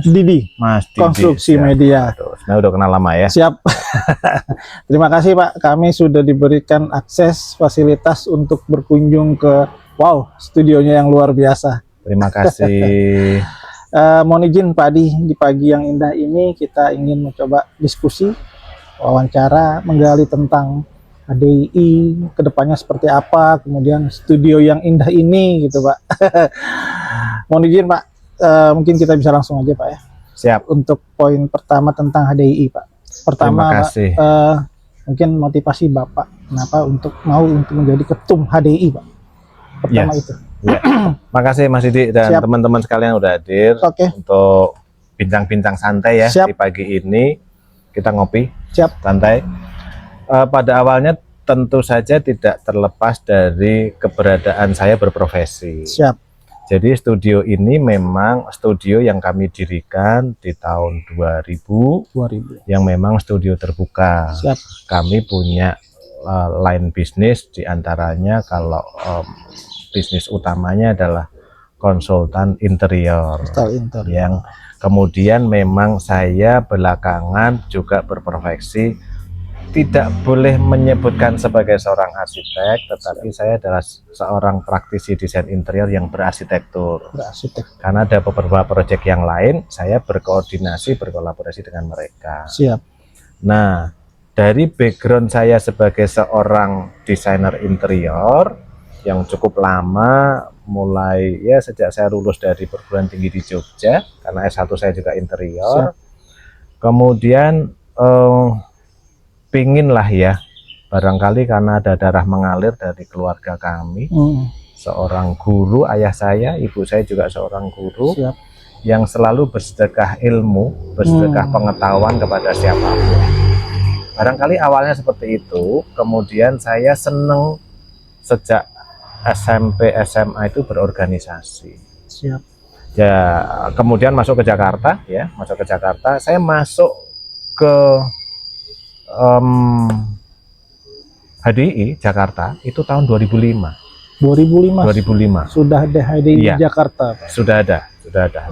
Didi, Mas Didi. Konstruksi Siap. Media. Sebenarnya udah kenal lama ya. Siap. Terima kasih Pak, kami sudah diberikan akses fasilitas untuk berkunjung ke studionya yang luar biasa. Terima kasih. Mohon izin Pak Adi, di pagi yang indah ini kita ingin mencoba diskusi, wawancara, menggali tentang HDI, kedepannya seperti apa, kemudian studio yang indah ini gitu Pak. Mohon izin Pak, mungkin kita bisa langsung aja Pak ya. Siap. Untuk poin pertama tentang HDI Pak. Pertama Terima kasih. Pak, mungkin motivasi Bapak kenapa untuk menjadi ketum HDI Pak. Pertama itu. Ya. Makasih Mas Didi dan teman-teman sekalian udah hadir untuk bincang-bincang santai ya. Di pagi ini kita ngopi santai. Pada awalnya tentu saja tidak terlepas dari keberadaan saya berprofesi. Jadi studio ini memang studio yang kami dirikan di tahun 2000. Yang memang studio terbuka. Kami punya line bisnis, diantaranya kalau bisnis utamanya adalah konsultan interior. Yang kemudian memang saya belakangan juga berprofesi, tidak boleh menyebutkan sebagai seorang arsitek, tetapi saya adalah seorang praktisi desain interior yang berarsitektur. Karena ada beberapa proyek yang lain, saya berkolaborasi dengan mereka. Nah, dari background saya sebagai seorang desainer interior yang cukup lama, mulai ya sejak saya lulus dari perguruan tinggi di Jogja, karena S1 saya juga interior. Kemudian pinginlah ya, barangkali karena ada darah mengalir dari keluarga kami, seorang guru, ayah saya, ibu saya juga seorang guru, yang selalu bersedekah ilmu, bersedekah pengetahuan kepada siapapun. Barangkali awalnya seperti itu, kemudian saya seneng sejak SMP, SMA itu berorganisasi. Ya, kemudian masuk ke Jakarta, saya masuk ke HDI Jakarta itu tahun 2005. 2005. Sudah ada HDI di Jakarta, Pak? Sudah ada.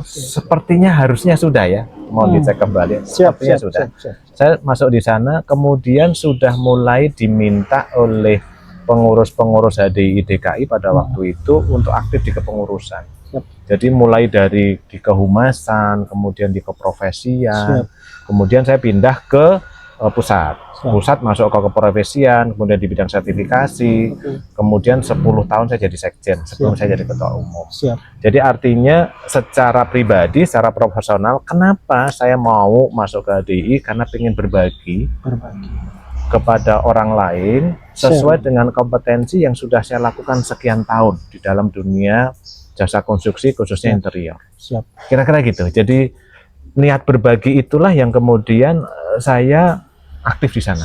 Sepertinya harusnya sudah ya. Mau dicek kembali. Sepertinya sudah. Saya masuk di sana, kemudian sudah mulai diminta oleh pengurus-pengurus HDI DKI pada waktu itu untuk aktif di kepengurusan. Jadi mulai dari di kehumasan, kemudian di keprofesian, kemudian saya pindah ke pusat. Pusat masuk ke keprofesian, kemudian di bidang sertifikasi, kemudian 10 tahun saya jadi sekjen sebelum saya jadi ketua umum. Jadi artinya secara pribadi, secara profesional, kenapa saya mau masuk ke HDI? Karena ingin berbagi kepada orang lain sesuai dengan kompetensi yang sudah saya lakukan sekian tahun di dalam dunia jasa konstruksi, khususnya interior. Kira-kira gitu. Jadi niat berbagi itulah yang kemudian saya aktif di sana.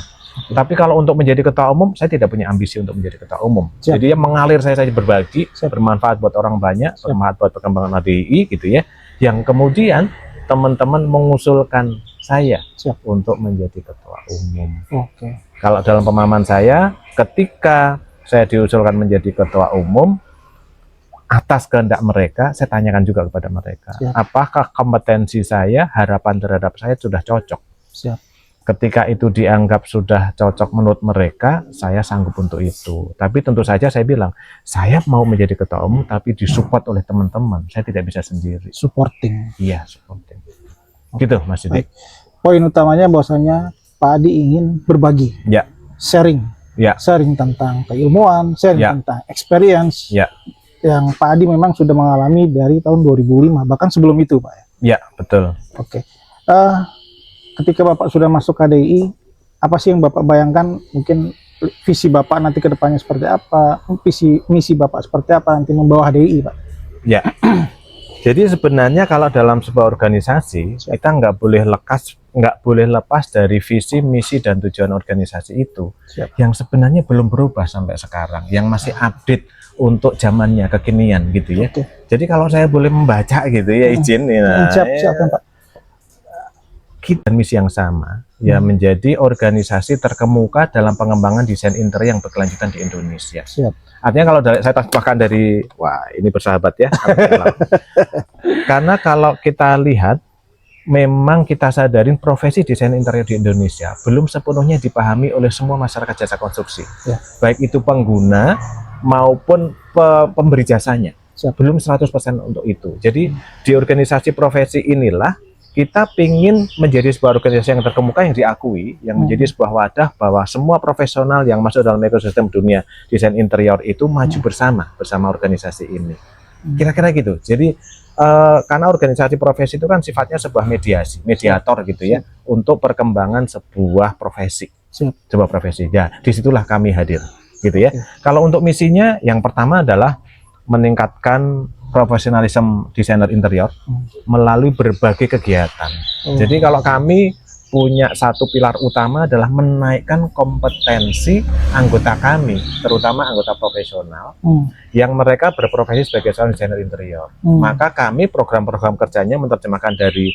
Tapi kalau untuk menjadi ketua umum, saya tidak punya ambisi untuk menjadi ketua umum. Jadi ya mengalir saya saja berbagi, bermanfaat buat orang banyak, bermanfaat buat perkembangan HDI gitu ya. Yang kemudian teman-teman mengusulkan saya untuk menjadi ketua umum. Kalau dalam pemahaman saya, ketika saya diusulkan menjadi ketua umum, atas kehendak mereka, saya tanyakan juga kepada mereka, apakah kompetensi saya, harapan terhadap saya sudah cocok. Ketika itu dianggap sudah cocok menurut mereka, saya sanggup untuk itu. Tapi tentu saja saya bilang, saya mau menjadi ketua umum, tapi disupport oleh teman-teman. Saya tidak bisa sendiri. Supporting. Iya, supporting. Gitu, Mas Didi. Poin utamanya bahwasanya Pak Adi ingin berbagi, sharing, sharing tentang keilmuan, sharing tentang experience, yang Pak Adi memang sudah mengalami dari tahun 2005, bahkan sebelum itu, Pak. Ya, betul. Ketika Bapak sudah masuk KDI, apa sih yang Bapak bayangkan? Mungkin visi Bapak nanti ke depannya seperti apa? Misi Bapak seperti apa nanti membawa HDI, Pak? Ya. Jadi sebenarnya kalau dalam sebuah organisasi, kita nggak boleh lepas dari visi, misi, dan tujuan organisasi itu. Yang sebenarnya belum berubah sampai sekarang, yang masih update untuk zamannya, kekinian gitu ya. Jadi kalau saya boleh membaca gitu ya, izin. Pak. Kita misi yang sama, ya menjadi organisasi terkemuka dalam pengembangan desain interior yang berkelanjutan di Indonesia. Artinya kalau saya bahkan dari, wah ini bersahabat ya. Karena kalau kita lihat memang kita sadarin profesi desain interior di Indonesia belum sepenuhnya dipahami oleh semua masyarakat jasa konstruksi, Ya. baik itu pengguna maupun pemberi jasanya. Belum 100% untuk itu. Jadi di organisasi profesi inilah kita ingin menjadi sebuah organisasi yang terkemuka, yang diakui, yang menjadi sebuah wadah bahwa semua profesional yang masuk dalam ekosistem dunia desain interior itu maju bersama organisasi ini. Kira-kira gitu. Jadi karena organisasi profesi itu kan sifatnya sebuah mediator gitu ya, untuk perkembangan sebuah profesi. Sebuah profesi. Ya, disitulah kami hadir gitu ya. Kalau untuk misinya, yang pertama adalah meningkatkan profesionalisme desainer interior melalui berbagai kegiatan. Jadi kalau kami punya satu pilar utama adalah menaikkan kompetensi anggota kami, terutama anggota profesional yang mereka berprofesi sebagai seorang desainer interior. Maka kami program-program kerjanya menerjemahkan dari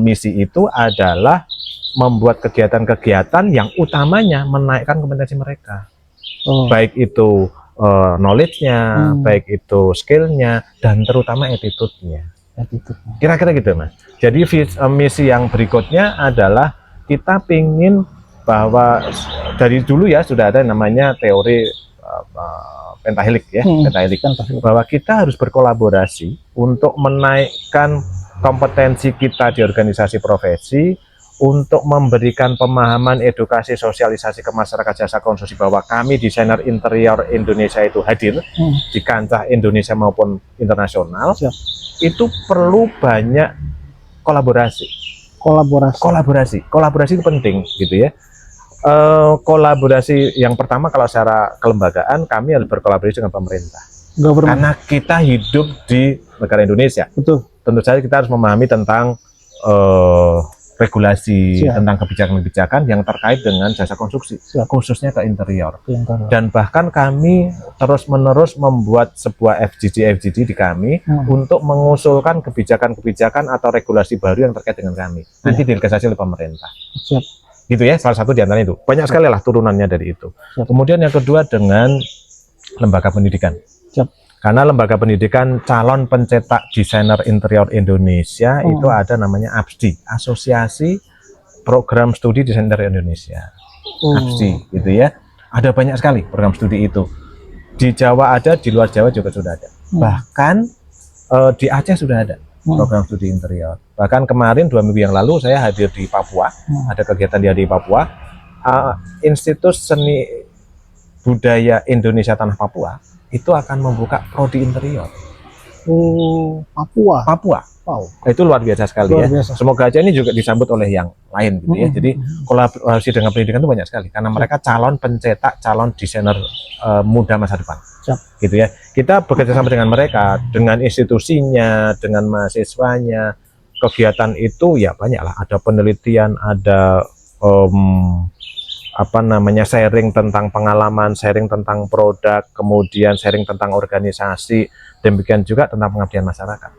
misi itu adalah membuat kegiatan-kegiatan yang utamanya menaikkan kompetensi mereka. Baik itu knowledge-nya, baik itu skill-nya, dan terutama attitude-nya. Kira-kira gitu, Mas. Jadi misi yang berikutnya adalah kita pingin bahwa dari dulu ya sudah ada namanya teori pentahelik ya, pentahelik, bahwa kita harus berkolaborasi untuk menaikkan kompetensi kita di organisasi profesi, untuk memberikan pemahaman, edukasi, sosialisasi ke masyarakat jasa konstruksi bahwa kami desainer interior Indonesia itu hadir di kancah Indonesia maupun internasional. Itu perlu banyak kolaborasi itu penting gitu ya. Kolaborasi yang pertama, kalau secara kelembagaan kami harus berkolaborasi dengan pemerintah. Karena kita hidup di negara Indonesia. Tentu saja kita harus memahami tentang regulasi, tentang kebijakan-kebijakan yang terkait dengan jasa konstruksi, khususnya ke interior. Dan bahkan kami terus-menerus membuat sebuah FGD di kami untuk mengusulkan kebijakan-kebijakan atau regulasi baru yang terkait dengan kami. Nanti dilegislasi oleh pemerintah. Gitu ya, salah satu di antara itu. Banyak sekali lah turunannya dari itu. Kemudian yang kedua dengan lembaga pendidikan. Karena lembaga pendidikan calon pencetak desainer interior Indonesia itu ada namanya APSDI, Asosiasi Program Studi Desain Interior Indonesia. APSDI gitu ya. Ada banyak sekali program studi itu. Di Jawa ada, di luar Jawa juga sudah ada. Bahkan di Aceh sudah ada program studi interior. Bahkan kemarin 2 minggu yang lalu saya hadir di Papua, ada kegiatan di Papua. Institut Seni Budaya Indonesia Tanah Papua itu akan membuka prodi interior. Papua. Wow. Itu luar biasa sekali Semoga aja ini juga disambut oleh yang lain gitu ya. Jadi kolaborasi dengan pendidikan itu banyak sekali karena mereka calon pencetak, calon desainer muda masa depan. Gitu ya. Kita bekerja sama dengan mereka, dengan institusinya, dengan mahasiswanya. Kegiatan itu ya banyak lah. Ada penelitian, ada sharing tentang pengalaman, sharing tentang produk, kemudian sharing tentang organisasi, demikian juga tentang pengabdian masyarakat.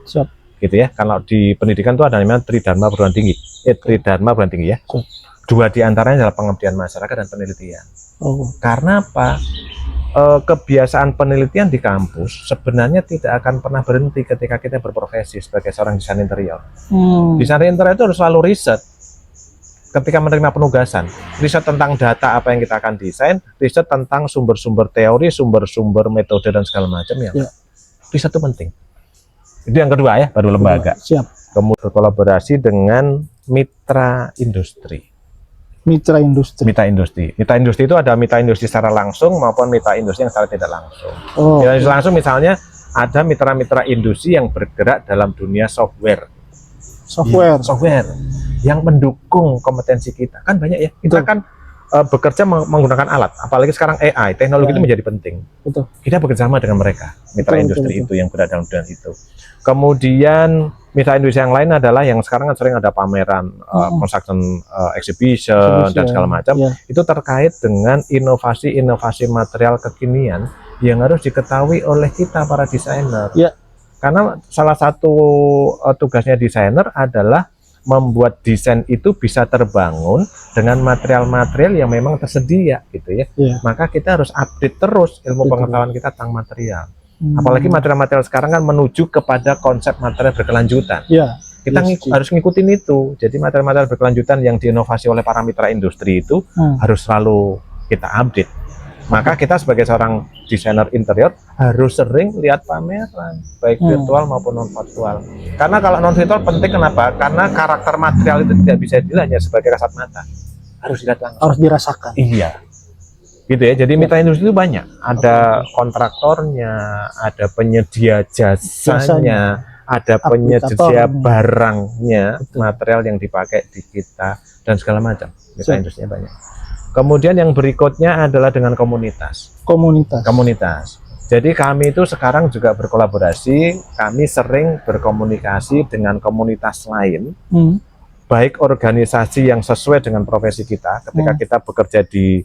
Gitu ya. Kalau di pendidikan itu ada namanya Tridharma Perguruan Tinggi. Tridharma Perguruan Tinggi ya. 2 diantaranya adalah pengabdian masyarakat dan penelitian. Karena apa? Kebiasaan penelitian di kampus sebenarnya tidak akan pernah berhenti ketika kita berprofesi sebagai seorang desainer interior. Desainer interior itu harus selalu riset. Ketika menerima penugasan, riset tentang data apa yang kita akan desain, riset tentang sumber-sumber teori, sumber-sumber metode dan segala macam ya. Riset itu penting. Itu yang kedua ya, baru lembaga. Kemudian berkolaborasi dengan mitra industri. Mitra industri itu ada mitra industri secara langsung maupun mitra industri yang secara tidak langsung. Mitra industri langsung misalnya ada mitra-mitra industri yang bergerak dalam dunia software yang mendukung kompetensi kita. Kan banyak ya, kita kan bekerja menggunakan alat, apalagi sekarang AI, teknologi itu menjadi penting. Kita bekerjasama dengan mereka, mitra industri itu yang berada dalam dunia itu. Kemudian mitra industri yang lain adalah yang sekarang sering ada pameran, construction exhibition dan segala macam. Itu terkait dengan inovasi-inovasi material kekinian yang harus diketahui oleh kita para desainer. Karena salah satu tugasnya desainer adalah membuat desain itu bisa terbangun dengan material-material yang memang tersedia gitu ya. Maka kita harus update terus ilmu pengetahuan kita tentang material. Apalagi material-material sekarang kan menuju kepada konsep material berkelanjutan. Kita Yes, Ci. harus ngikutin itu. Jadi material-material berkelanjutan yang diinovasi oleh para mitra industri itu harus selalu kita update. Maka kita sebagai seorang desainer interior harus sering lihat pameran, baik virtual maupun non virtual. Karena kalau non virtual penting, kenapa? Karena karakter material itu tidak bisa dilihat hanya sebagai kasat mata, harus dilihat langsung. Harus dirasakan. Iya, gitu ya. Jadi mitra industri itu banyak, ada kontraktornya, ada penyedia jasanya, ada penyedia barangnya, material yang dipakai di kita dan segala macam. Mitra industrinya banyak. Kemudian yang berikutnya adalah dengan komunitas. Komunitas. Jadi kami itu sekarang juga berkolaborasi, kami sering berkomunikasi dengan komunitas lain, baik organisasi yang sesuai dengan profesi kita. Ketika kita bekerja di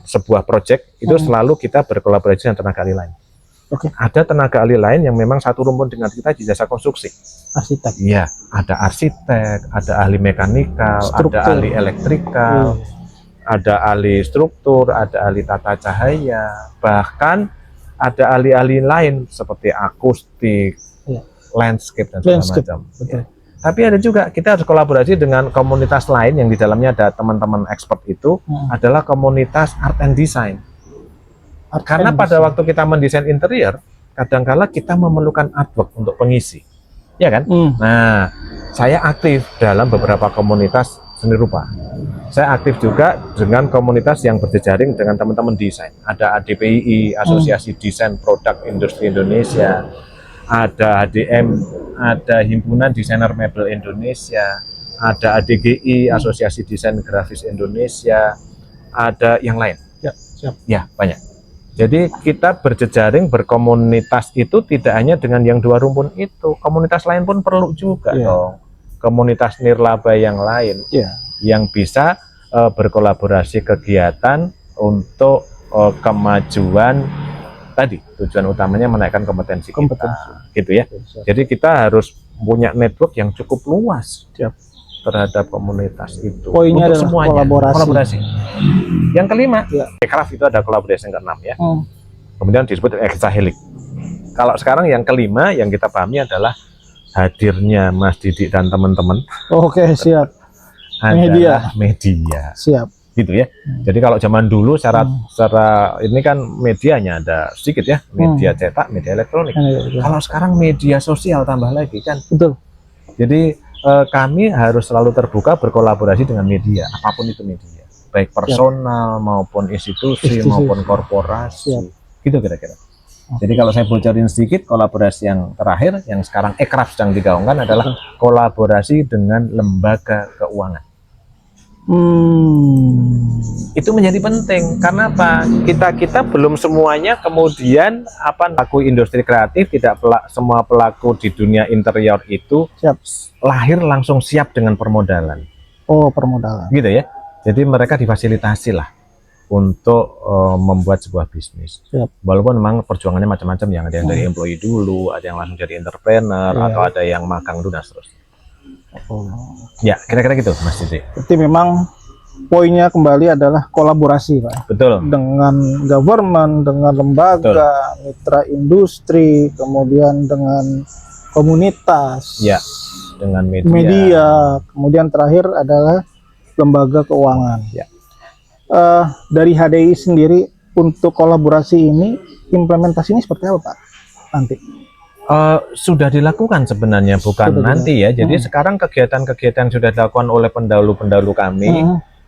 sebuah proyek, itu selalu kita berkolaborasi dengan tenaga ahli lain. Ada tenaga ahli lain yang memang satu rumpun dengan kita di jasa konstruksi. Arsitek. Iya, ada arsitek, ada ahli mekanikal, ada ahli elektrikal, ada ahli struktur, ada ahli tata cahaya, bahkan ada ahli-ahli lain seperti akustik, landscape dan segala macam. Ya. Tapi ada juga kita harus kolaborasi dengan komunitas lain yang di dalamnya ada teman-teman expert itu adalah komunitas art and design. Karena pada waktu kita mendesain interior, kadang-kala kita memerlukan artwork untuk pengisi. Ya kan? Nah, saya aktif dalam beberapa komunitas seni rupa. Saya aktif juga dengan komunitas yang berjejaring dengan teman-teman desain. Ada ADPII, Asosiasi Desain Produk Industri Indonesia, ada HDM, ada Himpunan Desainer Mebel Indonesia, ada ADGI, Asosiasi Desain Grafis Indonesia, ada yang lain. Ya, banyak. Jadi kita berjejaring, berkomunitas itu tidak hanya dengan yang dua rumpun itu, komunitas lain pun perlu juga dong. Komunitas nirlaba yang lain yang bisa berkolaborasi kegiatan untuk kemajuan tadi. Tujuan utamanya menaikkan kompetensi kita, gitu ya. Jadi kita harus punya network yang cukup luas terhadap komunitas itu. Poinnya untuk adalah semuanya kolaborasi. Yang kelima, Ekraf itu ada kolaborasi yang keenam ya. Kemudian disebut Exahelix. Kalau sekarang yang kelima yang kita pahami adalah hadirnya Mas Didik dan teman-teman. Oke, siap. Media. Siap. Gitu ya. Jadi kalau zaman dulu secara ini kan medianya ada sedikit ya, media cetak, media elektronik. Kalau sekarang media sosial tambah lagi kan. Betul. Jadi kami harus selalu terbuka berkolaborasi dengan media, apapun itu media, baik personal maupun institusi maupun korporasi, gitu kira-kira. Jadi kalau saya bocorin sedikit, kolaborasi yang terakhir yang sekarang Ekraf sedang digaungkan adalah kolaborasi dengan lembaga keuangan. Itu menjadi penting karena apa? Kita belum semuanya kemudian pelaku industri kreatif, tidak semua pelaku di dunia interior itu lahir langsung siap dengan permodalan. Permodalan. Gitu ya. Jadi mereka difasilitasi lah untuk membuat sebuah bisnis. Walaupun memang perjuangannya macam-macam, yang ada yang dari employee dulu, ada yang langsung jadi entrepreneur, atau ada yang magang dulu dan seterusnya. Ya, kira-kira gitu Mas Didi. Berarti memang poinnya kembali adalah kolaborasi, Pak. Betul. Dengan government, dengan lembaga, mitra industri, kemudian dengan komunitas, dengan media, kemudian terakhir adalah lembaga keuangan. Dari HDI sendiri untuk kolaborasi ini, implementasinya seperti apa, Pak? Nanti? Sudah dilakukan sebenarnya, bukan nanti ya. Jadi sekarang kegiatan-kegiatan sudah dilakukan oleh pendahulu-pendahulu kami,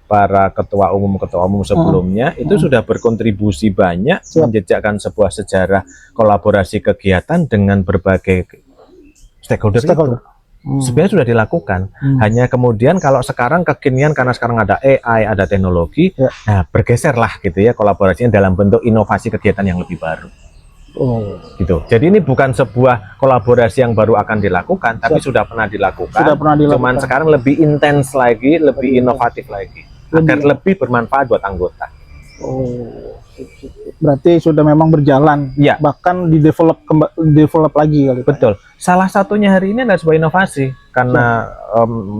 para ketua umum sebelumnya, itu sudah berkontribusi banyak, menjejakkan sebuah sejarah kolaborasi kegiatan dengan berbagai stakeholder. Itu. Sebenarnya sudah dilakukan. Hanya kemudian kalau sekarang kekinian karena sekarang ada AI, ada teknologi, nah bergeserlah gitu ya kolaborasinya dalam bentuk inovasi kegiatan yang lebih baru. Gitu. Jadi ini bukan sebuah kolaborasi yang baru akan dilakukan, tapi sudah pernah dilakukan. Cuman sekarang lebih intens lagi, lebih inovatif lagi, agar lebih bermanfaat buat anggota. Berarti sudah memang berjalan, bahkan develop lagi kali. Betul. Salah satunya hari ini adalah sebuah inovasi karena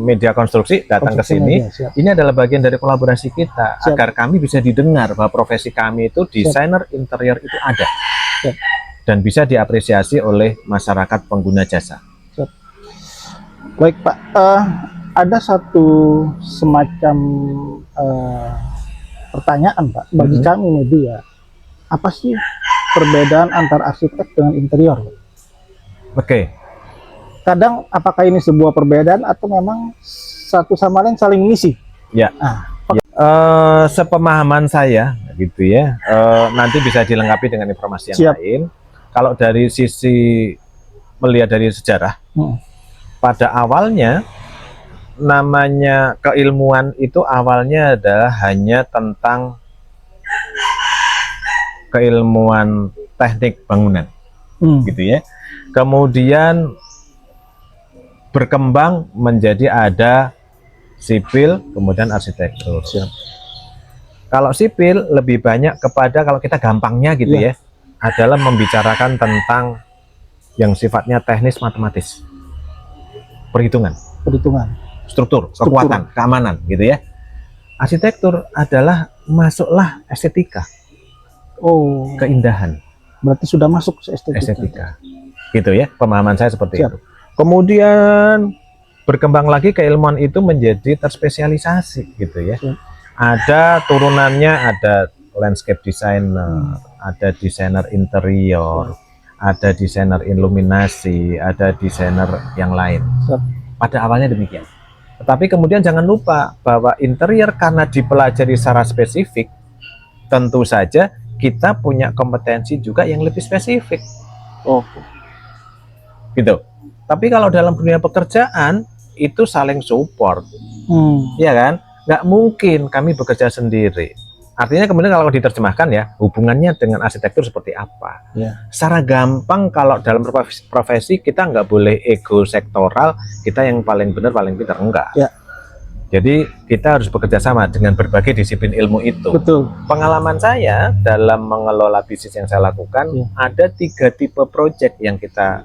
media konstruksi datang ke sini. Ini adalah bagian dari kolaborasi kita agar kami bisa didengar bahwa profesi kami itu desainer interior itu ada dan bisa diapresiasi oleh masyarakat pengguna jasa. Baik Pak, ada satu semacam pertanyaan Pak bagi kami media. Apa sih perbedaan antara arsitek dengan interior? Oke. Kadang apakah ini sebuah perbedaan atau memang satu sama lain saling mengisi? Ya. Sepemahaman saya gitu ya. Nanti bisa dilengkapi dengan informasi yang Siap. lain. Kalau dari sisi melihat dari sejarah, pada awalnya namanya keilmuan itu awalnya adalah hanya tentang keilmuan teknik bangunan, gitu ya. Kemudian berkembang menjadi ada sipil, kemudian arsitektur. Kalau sipil lebih banyak kepada, kalau kita gampangnya gitu ya, adalah membicarakan tentang yang sifatnya teknis matematis, perhitungan, struktur, kekuatan, keamanan gitu ya. Arsitektur adalah masuklah estetika, keindahan. Berarti sudah masuk estetika, gitu ya. Pemahaman saya seperti itu. Kemudian berkembang lagi keilmuan itu menjadi terspesialisasi gitu ya. Ada turunannya, ada landscape designer, ada desainer interior, ada desainer iluminasi, ada desainer yang lain. Pada awalnya demikian. Tetapi kemudian jangan lupa bahwa interior karena dipelajari secara spesifik, tentu saja kita punya kompetensi juga yang lebih spesifik. Gitu. Tapi kalau dalam dunia pekerjaan itu saling support, ya kan? Nggak mungkin kami bekerja sendiri. Artinya kemudian kalau diterjemahkan ya, hubungannya dengan arsitektur seperti apa? Secara gampang kalau dalam profesi kita nggak boleh ego sektoral, kita yang paling benar, paling pintar, enggak. Jadi kita harus bekerja sama dengan berbagai disiplin ilmu itu. Betul. Pengalaman saya dalam mengelola bisnis yang saya lakukan, ada 3 tipe project yang kita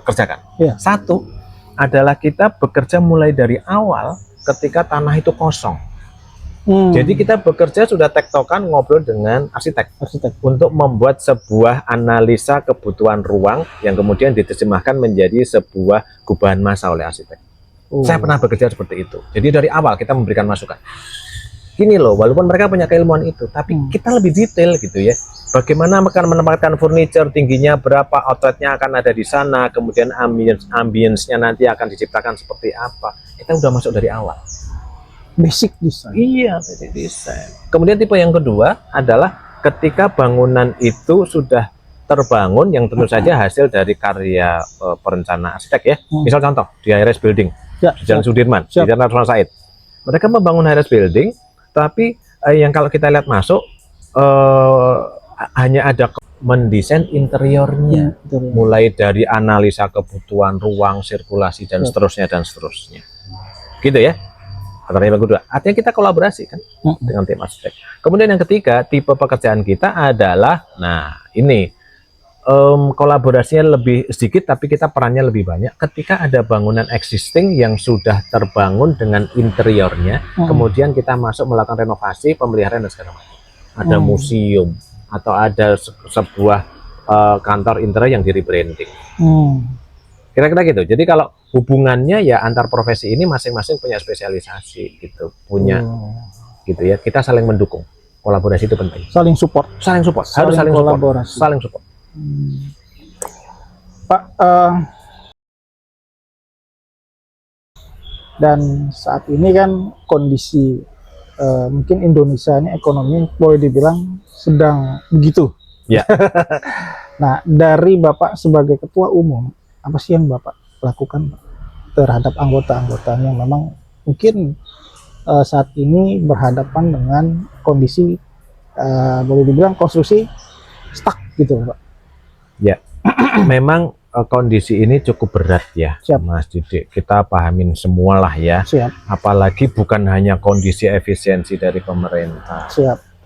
kerjakan. Satu adalah kita bekerja mulai dari awal ketika tanah itu kosong. Jadi kita bekerja sudah tektokan, ngobrol dengan arsitek untuk membuat sebuah analisa kebutuhan ruang yang kemudian diterjemahkan menjadi sebuah gubahan massa oleh arsitek. Saya pernah bekerja seperti itu. Jadi dari awal kita memberikan masukan. Gini loh, walaupun mereka punya keilmuan itu, tapi kita lebih detail gitu ya. Bagaimana akan menempatkan furniture, tingginya berapa, outletnya akan ada di sana, kemudian ambience-nya nanti akan diciptakan seperti apa. Kita udah masuk dari awal. Basic design. Iya, basic design. Kemudian tipe yang kedua adalah ketika bangunan itu sudah terbangun, yang tentu saja hasil dari karya perencana arsitek ya. Misal contoh di HRS Building, di Jalan Sudirman, di Jalan Rasuna Said. Mereka membangun HRS Building, tapi yang kalau kita lihat masuk hanya ada mendesain interiornya, mulai dari analisa kebutuhan ruang, sirkulasi dan seterusnya gitu ya. Yang kedua, artinya kita kolaborasi kan dengan tim arsitek. Kemudian yang ketiga, tipe pekerjaan kita adalah, nah ini kolaborasinya lebih sedikit tapi kita perannya lebih banyak ketika ada bangunan existing yang sudah terbangun dengan interiornya, kemudian kita masuk melakukan renovasi, pemeliharaan dan segala macam. Ada museum atau ada sebuah kantor interior yang di rebranding. Kira-kira gitu. Jadi kalau hubungannya ya antar profesi ini masing-masing punya spesialisasi gitu, punya gitu ya. Kita saling mendukung. Kolaborasi itu penting. Saling support. Harus saling kolaborasi. Saling support. Pak, dan saat ini kan kondisi mungkin Indonesia ini ekonomi boleh dibilang sedang begitu. Ya. Nah, dari Bapak sebagai ketua umum, apa sih yang Bapak lakukan terhadap anggota-anggotanya yang memang mungkin saat ini berhadapan dengan kondisi boleh dibilang konstruksi stuck gitu Pak? Ya, memang kondisi ini cukup berat ya, Mas Didik. Kita pahamin semualah ya. Apalagi bukan hanya kondisi efisiensi dari pemerintah.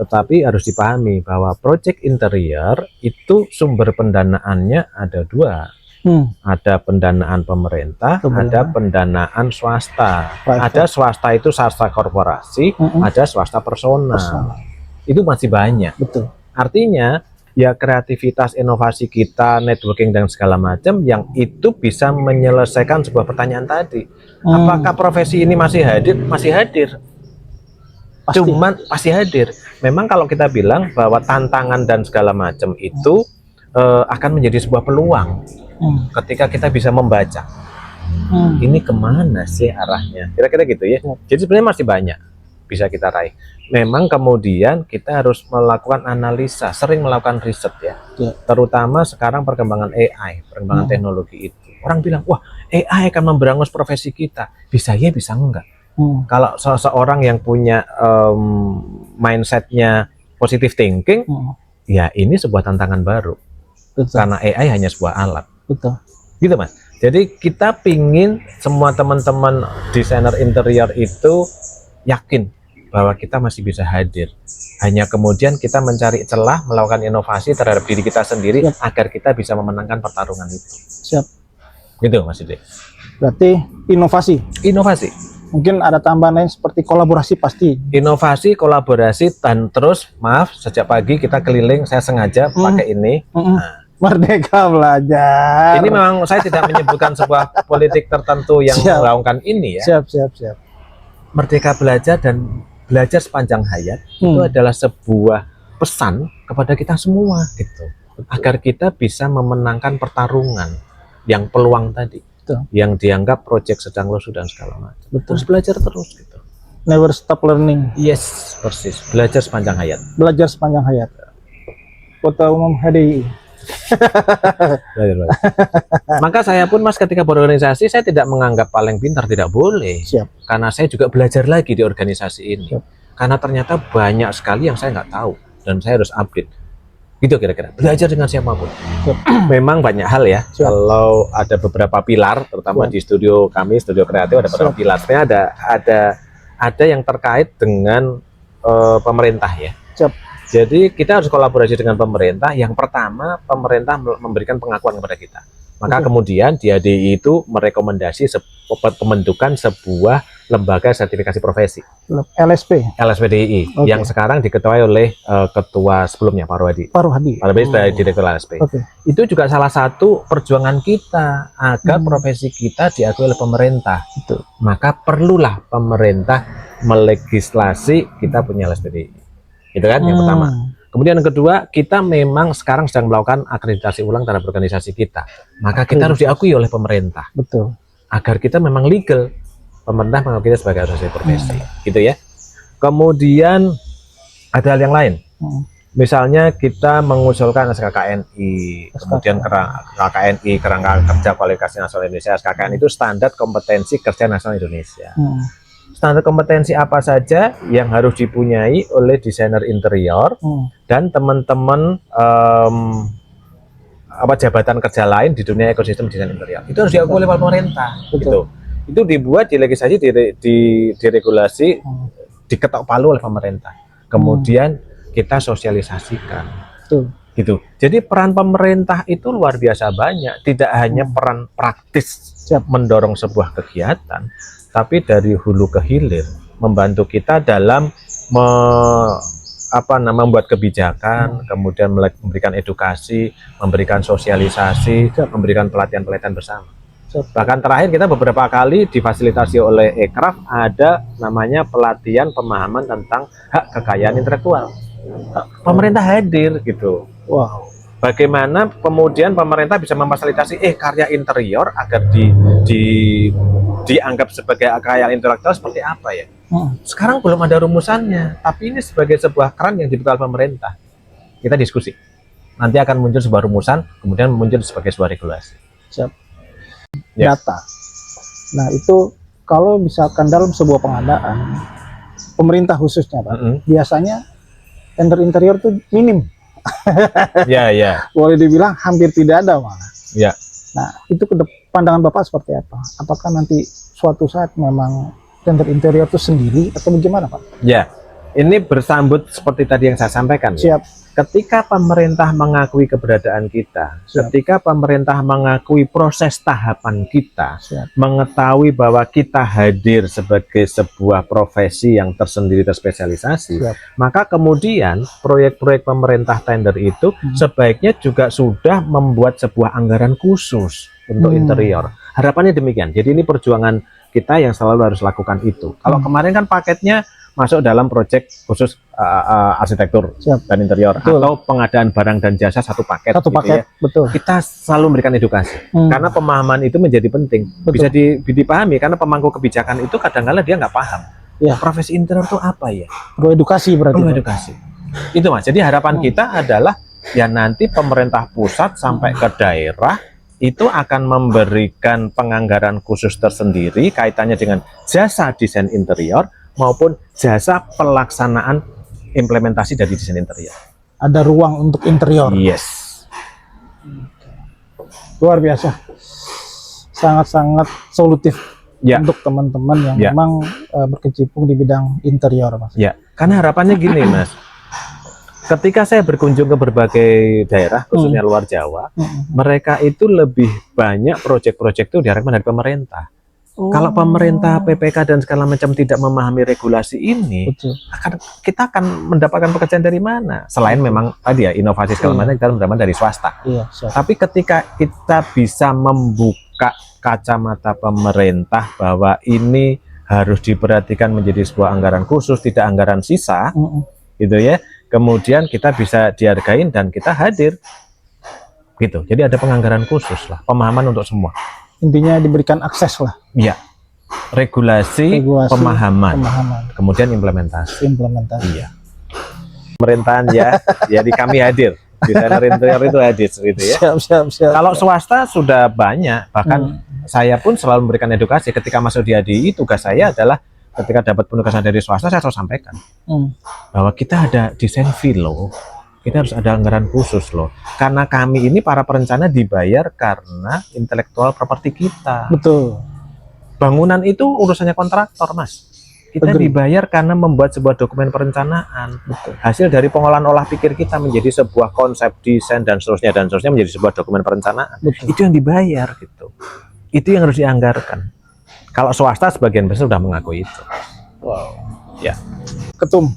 Tetapi harus dipahami bahwa proyek interior itu sumber pendanaannya ada 2. Ada pendanaan pemerintah, ada pendanaan swasta. Ada swasta itu swasta korporasi, ada swasta personal. Itu masih banyak. Betul. Artinya ya kreativitas, inovasi kita, networking dan segala macam yang itu bisa menyelesaikan sebuah pertanyaan tadi. Apakah profesi ini masih hadir? Masih hadir. Pasti. Cuman pasti hadir. Memang kalau kita bilang bahwa tantangan dan segala macam itu akan menjadi sebuah peluang ketika kita bisa membaca. Ini kemana sih arahnya? Kira-kira gitu ya. Jadi sebenarnya masih banyak bisa kita raih. Memang kemudian kita harus melakukan analisa, sering melakukan riset ya. Terutama sekarang perkembangan AI, perkembangan teknologi itu. Orang bilang, wah AI akan memberangus profesi kita. Bisa ya, bisa enggak. Kalau seseorang yang punya mindsetnya positive thinking, ya ini sebuah tantangan baru. Betul. Karena AI hanya sebuah alat. Betul. Gitu Mas. Jadi kita pingin semua teman-teman desainer interior itu yakin bahwa kita masih bisa hadir. Hanya kemudian kita mencari celah, melakukan inovasi terhadap diri kita sendiri agar kita bisa memenangkan pertarungan itu. Siap. Gitu Mas Ide. Berarti inovasi. Inovasi. Mungkin ada tambahan lain seperti kolaborasi pasti. Inovasi, kolaborasi, dan terus maaf sejak pagi kita keliling, saya sengaja pakai ini. Nah, Merdeka Belajar. ini memang saya tidak menyebutkan sebuah politik tertentu yang melakukan ini ya. Siap. Merdeka Belajar dan belajar sepanjang hayat itu adalah sebuah pesan kepada kita semua gitu. Agar kita bisa memenangkan pertarungan yang peluang tadi. Yang dianggap proyek sedang lusuh dan segala macam. Terus belajar terus gitu. Never stop learning. Yes, persis. Belajar sepanjang hayat. Belajar sepanjang hayat. Kota Umum HDI. Maka saya pun Mas ketika berorganisasi saya tidak menganggap paling pintar, tidak boleh. Siap. Karena saya juga belajar lagi di organisasi ini. Karena ternyata banyak sekali yang saya nggak tahu dan saya harus update. Gitu kira-kira. Belajar dengan siapapun. Memang banyak hal ya. Kalau ada beberapa pilar, terutama di studio kami, studio kreatif ada beberapa pilar. Sebenarnya ada yang terkait dengan pemerintah ya. Jadi kita harus kolaborasi dengan pemerintah. Yang pertama, pemerintah memberikan pengakuan kepada kita. Maka kemudian di ADI itu merekomendasi pembentukan sebuah lembaga sertifikasi profesi. LSPDI yang sekarang diketuai oleh ketua sebelumnya Pak Rohadi. Pak Rohadi sebagai direktur LSP. Itu juga salah satu perjuangan kita agar profesi kita diakui oleh pemerintah. Maka perlulah pemerintah melegislasi kita punya LSPDI. Itu kan yang pertama. Kemudian yang kedua, kita memang sekarang sedang melakukan akreditasi ulang terhadap organisasi kita. Maka kita harus diakui oleh pemerintah. Betul. Agar kita memang legal. Pemerintah mengakui kita sebagai organisasi profesi. Gitu ya. Kemudian ada hal yang lain. Misalnya kita mengusulkan SKKNI, kemudian KKNI, Kerangka Kerja Kualifikasi Nasional Indonesia, SKKN itu standar kompetensi kerja nasional Indonesia. Standar kompetensi apa saja yang harus dipunyai oleh desainer interior dan teman-teman jabatan kerja lain di dunia ekosistem desain interior. Itu harus diakui oleh pemerintah. Gitu. Itu dibuat di legislasi, di regulasi, diketok palu oleh pemerintah. Kemudian kita sosialisasikan. Gitu. Jadi peran pemerintah itu luar biasa banyak. Tidak hanya peran praktis mendorong sebuah kegiatan, tapi dari hulu ke hilir membantu kita dalam membuat kebijakan, kemudian memberikan edukasi, memberikan sosialisasi, memberikan pelatihan-pelatihan bersama. Bahkan terakhir kita beberapa kali difasilitasi oleh Ekraf ada namanya pelatihan pemahaman tentang hak kekayaan intelektual. Pemerintah hadir gitu. Wow. Bagaimana kemudian pemerintah bisa memfasilitasi karya interior agar dianggap sebagai kekayaan intelektual seperti apa ya? Sekarang belum ada rumusannya, tapi ini sebagai sebuah keran yang dibuka pemerintah. Kita diskusi. Nanti akan muncul sebuah rumusan, kemudian muncul sebagai sebuah regulasi. Data. Nah itu kalau misalkan dalam sebuah pengadaan, pemerintah khususnya Pak, biasanya tender interior itu minim. Boleh dibilang hampir tidak ada malah. Nah itu pandangan Bapak seperti apa? Apakah nanti suatu saat memang tender interior itu sendiri atau bagaimana Pak? Ini bersambut seperti tadi yang saya sampaikan. Ya. Siap. Ketika pemerintah mengakui keberadaan kita, Siap. ketika pemerintah mengakui proses tahapan kita, Siap. mengetahui bahwa kita hadir sebagai sebuah profesi yang tersendiri terspesialisasi, Siap. maka kemudian proyek-proyek pemerintah tender itu sebaiknya juga sudah membuat sebuah anggaran khusus untuk interior. Harapannya demikian. Jadi ini perjuangan kita yang selalu harus lakukan itu. Kalau kemarin kan paketnya masuk dalam proyek khusus arsitektur Siap. dan interior, Betul. atau pengadaan barang dan jasa satu paket. Satu gitu paket, ya. betul. Kita selalu memberikan edukasi karena pemahaman itu menjadi penting. Betul. Bisa dipahami karena pemangku kebijakan itu kadang-kala dia nggak paham. Ya. Profesi interior itu apa ya? Perlu edukasi berarti. Perlu edukasi. Itu Mas. Jadi harapan kita adalah ya nanti pemerintah pusat sampai ke daerah itu akan memberikan penganggaran khusus tersendiri kaitannya dengan jasa desain interior maupun jasa pelaksanaan implementasi dari desain interior. Ada ruang untuk interior. Yes. Luar biasa. Sangat-sangat solutif Ya. untuk teman-teman yang Ya. memang berkecimpung di bidang interior, Mas. Ya, karena harapannya gini, Mas. Ketika saya berkunjung ke berbagai daerah, khususnya luar Jawa, mereka itu lebih banyak proyek-proyek itu diharapkan dari pemerintah. Kalau pemerintah, PPK dan segala macam tidak memahami regulasi ini, Betul. kita akan mendapatkan pekerjaan dari mana? Selain memang tadi ya inovasi segala macam kita mendapatkan dari swasta. Iya, siap. Tapi ketika kita bisa membuka kacamata pemerintah bahwa ini harus diperhatikan menjadi sebuah anggaran khusus, tidak anggaran sisa, gitu ya. Kemudian kita bisa dihargain dan kita hadir, gitu. Jadi ada penganggaran khusus lah, pemahaman untuk semua. Intinya diberikan akses lah. Iya, regulasi, pemahaman, kemudian implementasi. Iya. Pemerintahan ya, jadi kami hadir. Desainer interior itu hadir, gitu ya. Siap. Kalau swasta sudah banyak, bahkan saya pun selalu memberikan edukasi. Ketika masuk di ADI, tugas saya adalah ketika dapat penugasan dari swasta, saya selalu sampaikan bahwa kita ada desain fee loh. Kita harus ada anggaran khusus loh. Karena kami ini para perencana dibayar karena intelektual properti kita. Betul. Bangunan itu urusannya kontraktor, Mas. Kita dibayar karena membuat sebuah dokumen perencanaan. Betul. Hasil dari pengolahan olah pikir kita menjadi sebuah konsep desain dan seterusnya menjadi sebuah dokumen perencanaan. Betul. Itu yang dibayar gitu. Itu yang harus dianggarkan. Kalau swasta sebagian besar sudah mengakui itu. Wow. Ya. Ketum.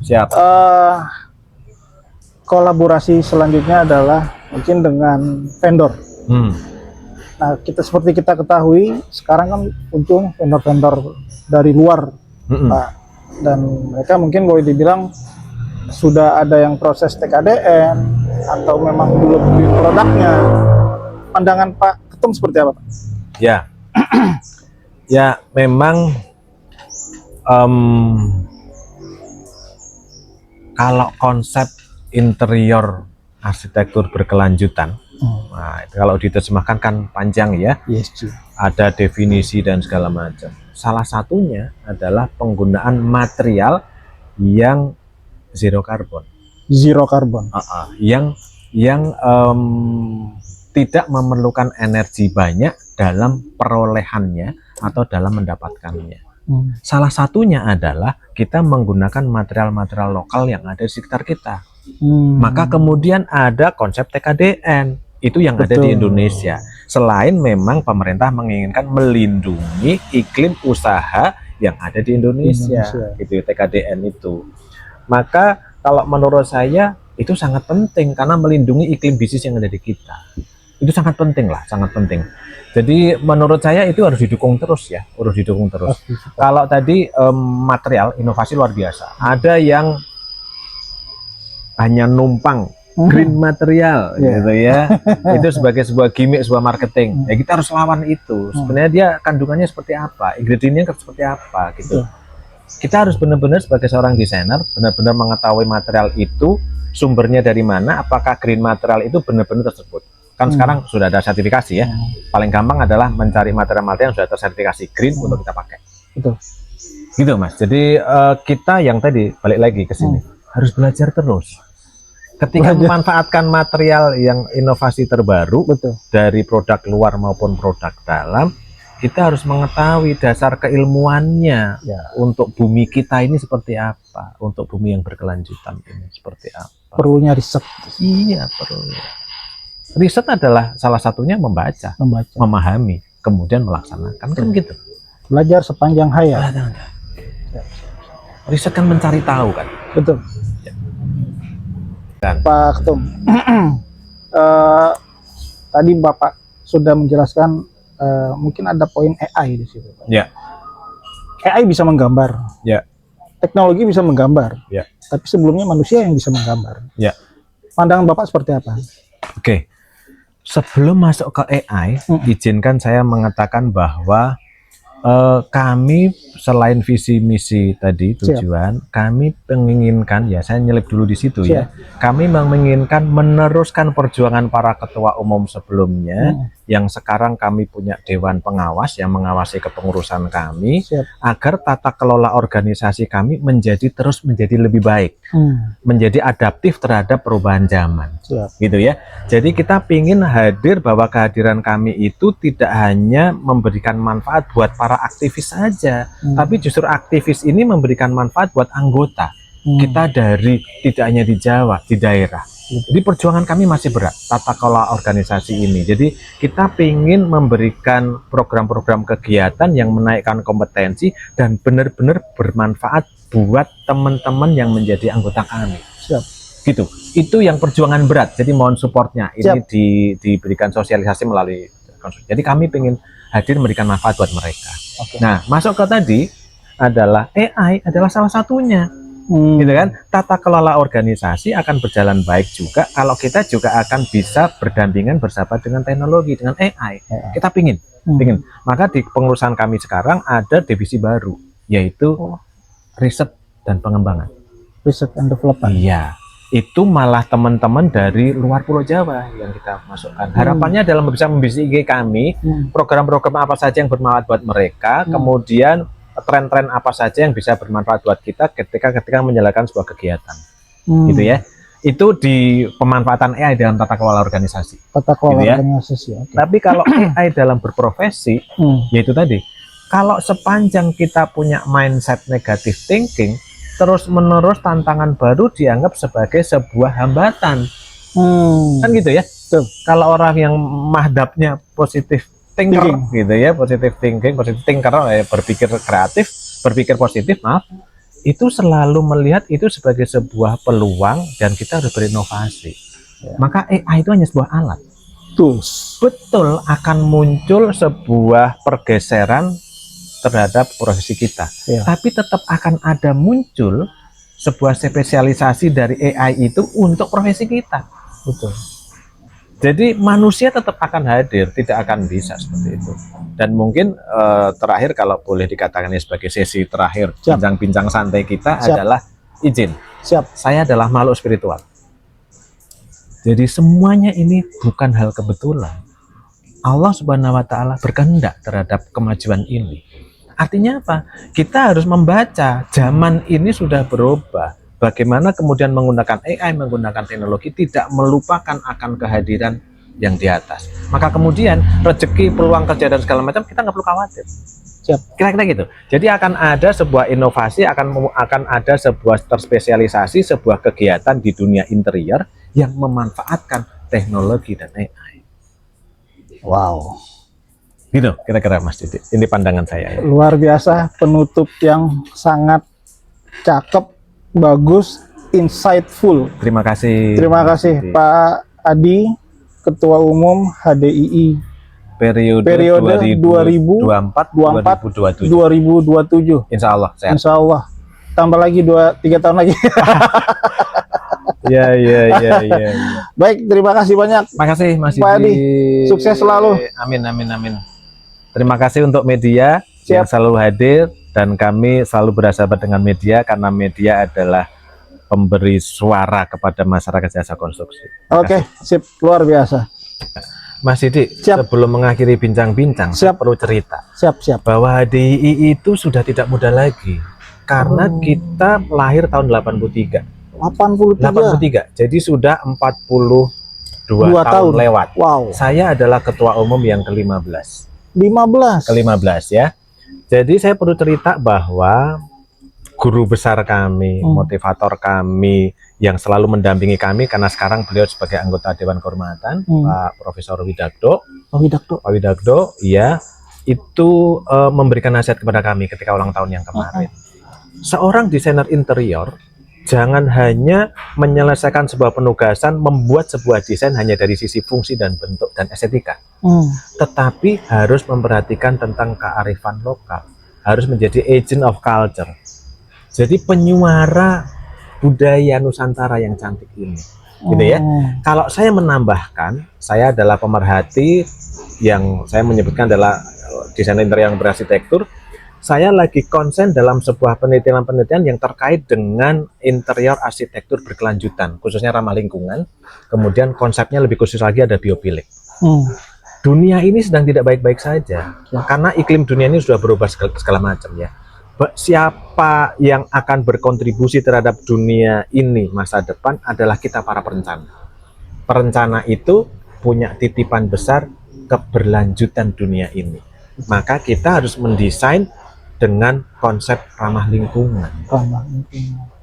Siap. Kolaborasi selanjutnya adalah mungkin dengan vendor. Nah, seperti kita ketahui sekarang kan muncul vendor-vendor dari luar, Pak, dan mereka mungkin boleh dibilang sudah ada yang proses TKDN atau memang belum di produknya. Pandangan Pak Ketum seperti apa, Pak? Ya, ya memang kalau konsep interior arsitektur berkelanjutan, nah, kalau diterjemahkan kan panjang ya. ESG. Ada definisi dan segala macam. Salah satunya adalah penggunaan material yang zero carbon. Zero carbon. Yang tidak memerlukan energi banyak dalam perolehannya atau dalam mendapatkannya. Salah satunya adalah kita menggunakan material-material lokal yang ada di sekitar kita. Maka kemudian ada konsep TKDN itu yang ada di Indonesia. Selain memang pemerintah menginginkan melindungi iklim usaha yang ada di Indonesia. Gitu TKDN itu. Maka kalau menurut saya itu sangat penting karena melindungi iklim bisnis yang ada di kita. Itu sangat penting lah, sangat penting. Jadi menurut saya itu harus didukung terus ya, harus didukung terus. Kalau tadi material inovasi luar biasa. Ada yang hanya numpang green material gitu ya. Itu sebagai sebuah gimmick, sebuah marketing. Ya kita harus lawan itu. Sebenarnya dia kandungannya seperti apa, ingredientnya seperti apa gitu. Kita harus benar-benar sebagai seorang desainer benar-benar mengetahui material itu sumbernya dari mana, apakah green material itu benar-benar tersebut. Kan sekarang sudah ada sertifikasi ya. Paling gampang adalah mencari material-material yang sudah tersertifikasi green untuk kita pakai. Betul. Gitu Mas. Jadi kita yang tadi balik lagi ke sini harus belajar terus. Ketika memanfaatkan material yang inovasi terbaru dari produk luar maupun produk dalam, kita harus mengetahui dasar keilmuannya Ya. untuk bumi kita ini seperti apa, untuk bumi yang berkelanjutan ini seperti apa. Perlunya riset, Iya, perlu. Riset adalah salah satunya membaca, membaca, memahami, kemudian melaksanakan, kan gitu. belajar sepanjang hayat. Riset kan mencari tahu kan. Betul. Dan Pak Ketum, tadi Bapak sudah menjelaskan mungkin ada poin AI di situ, Pak. ya, AI bisa menggambar, ya, teknologi bisa menggambar, ya, tapi sebelumnya manusia yang bisa menggambar. ya. Pandangan Bapak seperti apa? Oke. Sebelum masuk ke AI, izinkan saya mengatakan bahwa kami selain visi misi tadi tujuan, kami menginginkan, ya saya nyelip dulu di situ ya. Kami menginginkan meneruskan perjuangan para ketua umum sebelumnya, yang sekarang kami punya dewan pengawas yang mengawasi kepengurusan kami, agar tata kelola organisasi kami terus menjadi lebih baik, menjadi adaptif terhadap perubahan zaman, gitu ya. Jadi kita ingin hadir bahwa kehadiran kami itu tidak hanya memberikan manfaat buat para aktivis saja, tapi justru aktivis ini memberikan manfaat buat anggota kita dari tidak hanya di Jawa, di daerah. Jadi perjuangan kami masih berat tata kelola organisasi ini. Jadi kita ingin memberikan program-program kegiatan yang menaikkan kompetensi dan benar-benar bermanfaat buat teman-teman yang menjadi anggota kami. Gitu. Itu yang perjuangan berat. Jadi mohon supportnya. Ini diberikan sosialisasi melalui konsul. Jadi kami ingin hadir memberikan manfaat buat mereka. Nah, masuk ke tadi adalah AI adalah salah satunya. Gitu kan, tata kelola organisasi akan berjalan baik juga kalau kita juga akan bisa berdampingan bersahabat dengan teknologi, dengan AI. Kita pingin. Maka di pengurusan kami sekarang ada divisi baru, yaitu riset dan pengembangan. Riset and development. Iya, itu malah teman-teman dari luar Pulau Jawa yang kita masukkan. Harapannya dalam bisa membisiki kami program-program apa saja yang bermanfaat buat mereka, kemudian tren-tren apa saja yang bisa bermanfaat buat kita ketika menjalankan sebuah kegiatan, gitu ya. Itu di pemanfaatan AI dalam tata kelola organisasi. Tata kelola gitu ya. organisasi. Tapi kalau AI dalam berprofesi, yaitu tadi, kalau sepanjang kita punya mindset negative thinking, terus-menerus tantangan baru dianggap sebagai sebuah hambatan, kan gitu ya. Kalau orang yang mahdabnya positif thinker, gitu ya, positive thinker, berpikir kreatif, berpikir positif, itu selalu melihat itu sebagai sebuah peluang dan kita harus berinovasi. Maka AI itu hanya sebuah alat. Betul, akan muncul sebuah pergeseran terhadap profesi kita, tapi tetap akan ada muncul sebuah spesialisasi dari AI itu untuk profesi kita. Betul. Jadi manusia tetap akan hadir, tidak akan bisa seperti itu. Dan mungkin terakhir kalau boleh dikatakan ini sebagai sesi terakhir bincang-bincang santai kita adalah izin. Saya adalah makhluk spiritual. Jadi semuanya ini bukan hal kebetulan. Allah Subhanahu wa Ta'ala berkehendak terhadap kemajuan ini. Artinya apa? Kita harus membaca, zaman ini sudah berubah. Bagaimana kemudian menggunakan AI, menggunakan teknologi tidak melupakan akan kehadiran yang di atas. Maka kemudian rezeki, peluang kerja dan segala macam kita nggak perlu khawatir. Kira-kira gitu. Jadi akan ada sebuah inovasi, akan ada sebuah terspesialisasi, sebuah kegiatan di dunia interior yang memanfaatkan teknologi dan AI. Wow. Gitu kira-kira Mas Didi. Ini pandangan saya. Luar biasa, penutup yang sangat cakep, bagus, insightful. Terima kasih. Terima kasih Pak Adi, Ketua Umum HDII periode 2024-2027. Insya Allah sehat. Insya Allah. Tambah lagi 2-3 tahun lagi. Ya. Baik, terima kasih banyak. Makasih Mas Pak Adi. Sukses selalu. Amin. Terima kasih untuk media yang selalu hadir. Dan kami selalu bersahabat dengan media karena media adalah pemberi suara kepada masyarakat jasa konstruksi. Oke, sip, luar biasa. Mas Didi, sebelum mengakhiri bincang-bincang, saya perlu cerita. Bahwa HDII itu sudah tidak muda lagi. Karena kita lahir tahun 83. 83. Jadi sudah 42 tahun lewat. Wow. Saya adalah ketua umum yang ke-15. 15. ke-15 ya. Jadi saya perlu cerita bahwa guru besar kami, motivator kami yang selalu mendampingi kami karena sekarang beliau sebagai anggota Dewan Kehormatan, Pak Profesor Widagdo. Pak Widagdo, ya, itu memberikan nasihat kepada kami ketika ulang tahun yang kemarin. Seorang desainer interior jangan hanya menyelesaikan sebuah penugasan, membuat sebuah desain hanya dari sisi fungsi dan bentuk dan estetika, tetapi harus memperhatikan tentang kearifan lokal, harus menjadi agent of culture. Jadi penyuara budaya Nusantara yang cantik ini, gitu ya. Kalau saya menambahkan, saya adalah pemerhati yang saya menyebutkan adalah desainer interior yang berarsitektur. Saya lagi konsen dalam sebuah penelitian-penelitian yang terkait dengan interior arsitektur berkelanjutan, khususnya ramah lingkungan. Kemudian konsepnya lebih khusus lagi ada biopilik. Dunia ini sedang tidak baik-baik saja, karena iklim dunia ini sudah berubah segala macam ya. Siapa yang akan berkontribusi terhadap dunia ini masa depan adalah kita para perencana. Perencana itu punya titipan besar keberlanjutan dunia ini. Maka kita harus mendesain dengan konsep ramah lingkungan.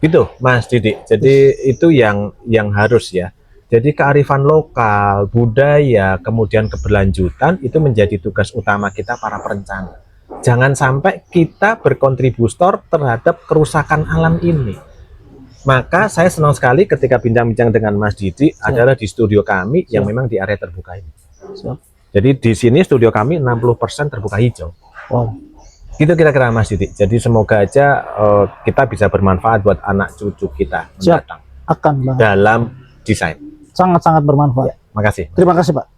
Gitu, Mas Didik. Jadi itu yang harus ya. Jadi kearifan lokal, budaya, kemudian keberlanjutan itu menjadi tugas utama kita para perencana. Jangan sampai kita berkontributor terhadap kerusakan alam ini. Maka saya senang sekali ketika bincang-bincang dengan Mas Didi adalah di studio kami yang memang di area terbuka ini. Jadi di sini studio kami 60% terbuka hijau. Gitu kira-kira Mas Didi. Jadi semoga aja kita bisa bermanfaat buat anak cucu kita mendatang. Akan, Bang. Dalam desain. Sangat-sangat bermanfaat. Makasih. Terima kasih, Pak.